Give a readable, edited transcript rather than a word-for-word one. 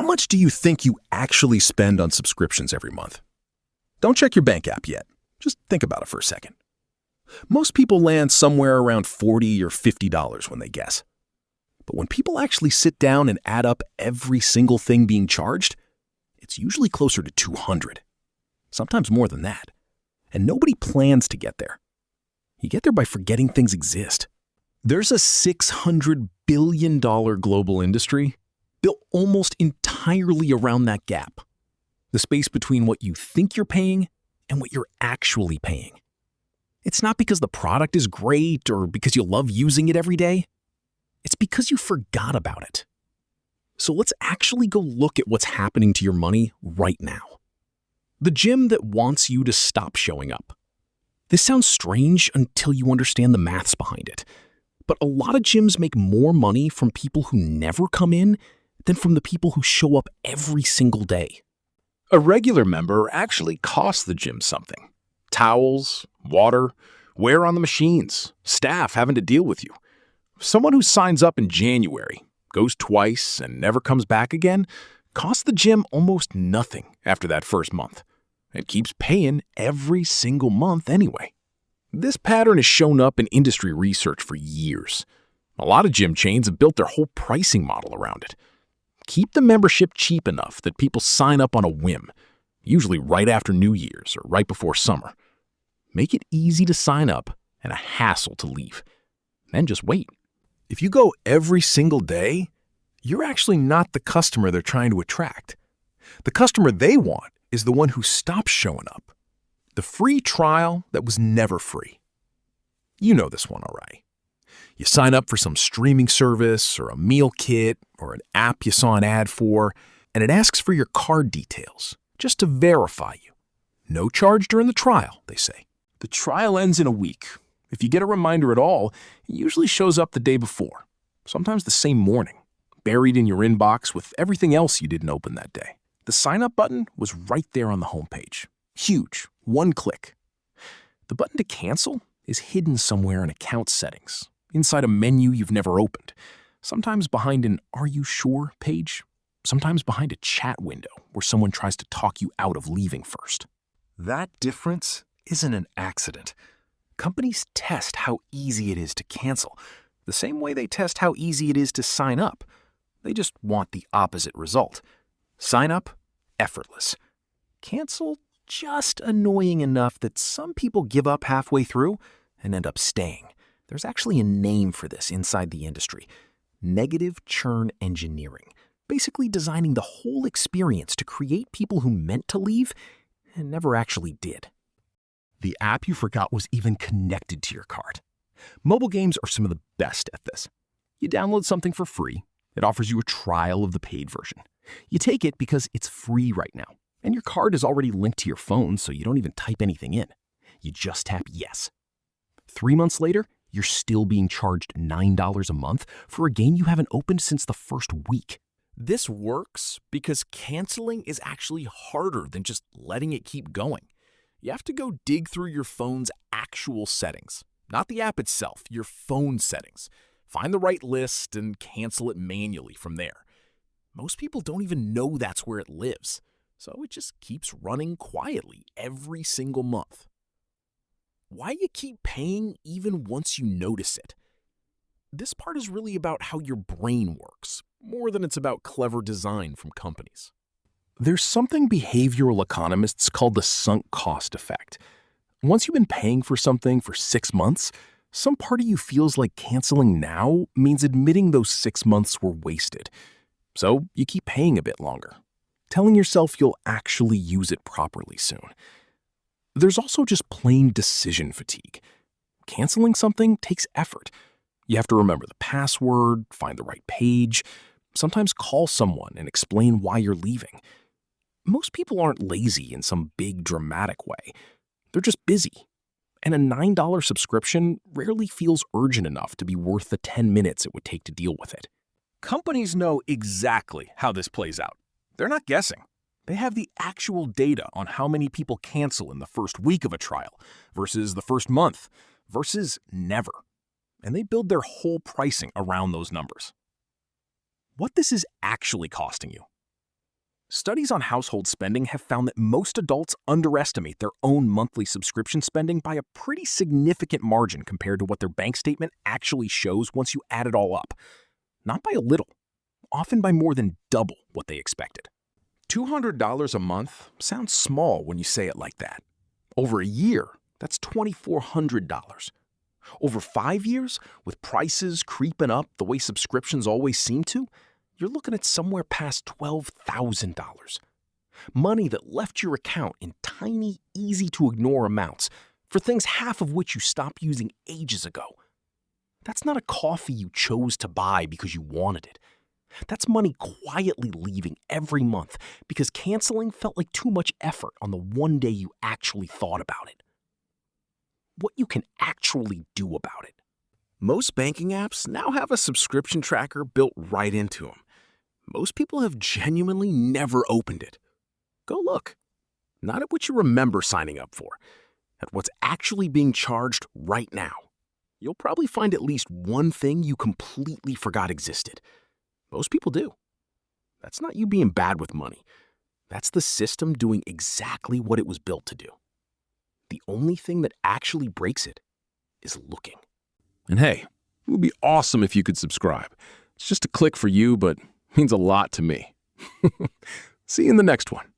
How much do you think you actually spend on subscriptions every month? Don't check your bank app yet. Just think about it for a second. Most people land somewhere around $40 or $50 when they guess. But when people actually sit down and add up every single thing being charged, it's usually closer to $200, sometimes more than that. And nobody plans to get there. You get there by forgetting things exist. There's a $600 billion global industry built almost entirely around that gap, the space between what you think you're paying and what you're actually paying. It's not because the product is great or because you love using it every day. It's because you forgot about it. So let's actually go look at what's happening to your money right now. The gym that wants you to stop showing up. This sounds strange until you understand the maths behind it. But a lot of gyms make more money from people who never come in than from the people who show up every single day. A regular member actually costs the gym something. Towels, water, wear on the machines, staff having to deal with you. Someone who signs up in January, goes twice, and never comes back again, costs the gym almost nothing after that first month. It keeps paying every single month anyway. This pattern has shown up in industry research for years. A lot of gym chains have built their whole pricing model around it. Keep the membership cheap enough that people sign up on a whim, usually right after New Year's or right before summer. Make it easy to sign up and a hassle to leave. Then just wait. If you go every single day, you're actually not the customer they're trying to attract. The customer they want is the one who stops showing up. The free trial that was never free. You know this one already. You sign up for some streaming service or a meal kit or an app you saw an ad for, and it asks for your card details just to verify you. No charge during the trial, they say. The trial ends in a week. If you get a reminder at all, it usually shows up the day before, sometimes the same morning, buried in your inbox with everything else you didn't open that day. The sign-up button was right there on the homepage. Huge, one click. The button to cancel is hidden somewhere in account settings, inside a menu you've never opened, sometimes behind an "Are you sure?" page, sometimes behind a chat window where someone tries to talk you out of leaving first. That difference isn't an accident. Companies test how easy it is to cancel, the same way they test how easy it is to sign up. They just want the opposite result. Sign up, effortless. Cancel, just annoying enough that some people give up halfway through and end up staying. There's actually a name for this inside the industry: negative churn engineering. Basically designing the whole experience to create people who meant to leave and never actually did. The app you forgot was even connected to your card. Mobile games are some of the best at this. You download something for free. It offers you a trial of the paid version. You take it because it's free right now, and your card is already linked to your phone, so you don't even type anything in. You just tap yes. 3 months later, you're still being charged $9 a month for a game you haven't opened since the first week. This works because canceling is actually harder than just letting it keep going. You have to go dig through your phone's actual settings, not the app itself, your phone settings. Find the right list and cancel it manually from there. Most people don't even know that's where it lives, so it just keeps running quietly every single month. Why you keep paying even once you notice it? This part is really about how your brain works, more than it's about clever design from companies. There's something behavioral economists call the sunk cost effect. Once you've been paying for something for 6 months, some part of you feels like canceling now means admitting those 6 months were wasted. So you keep paying a bit longer, telling yourself you'll actually use it properly soon. There's also just plain decision fatigue. Canceling something takes effort. You have to remember the password, find the right page, sometimes call someone and explain why you're leaving. Most people aren't lazy in some big dramatic way. They're just busy. And a $9 subscription rarely feels urgent enough to be worth the 10 minutes it would take to deal with it. Companies know exactly how this plays out. They're not guessing. They have the actual data on how many people cancel in the first week of a trial versus the first month versus never. And they build their whole pricing around those numbers. What this is actually costing you. Studies on household spending have found that most adults underestimate their own monthly subscription spending by a pretty significant margin compared to what their bank statement actually shows once you add it all up. Not by a little, often by more than double what they expected. $200 a month sounds small when you say it like that. Over a year, that's $2,400. Over 5 years, with prices creeping up the way subscriptions always seem to, you're looking at somewhere past $12,000. Money that left your account in tiny, easy-to-ignore amounts for things half of which you stopped using ages ago. That's not a coffee you chose to buy because you wanted it. That's money quietly leaving every month because canceling felt like too much effort on the one day you actually thought about it. What you can actually do about it. Most banking apps now have a subscription tracker built right into them. Most people have genuinely never opened it. Go look. Not at what you remember signing up for, at what's actually being charged right now. You'll probably find at least one thing you completely forgot existed. Most people do. That's not you being bad with money. That's the system doing exactly what it was built to do. The only thing that actually breaks it is looking. And hey, it would be awesome if you could subscribe. It's just a click for you, but means a lot to me. See you in the next one.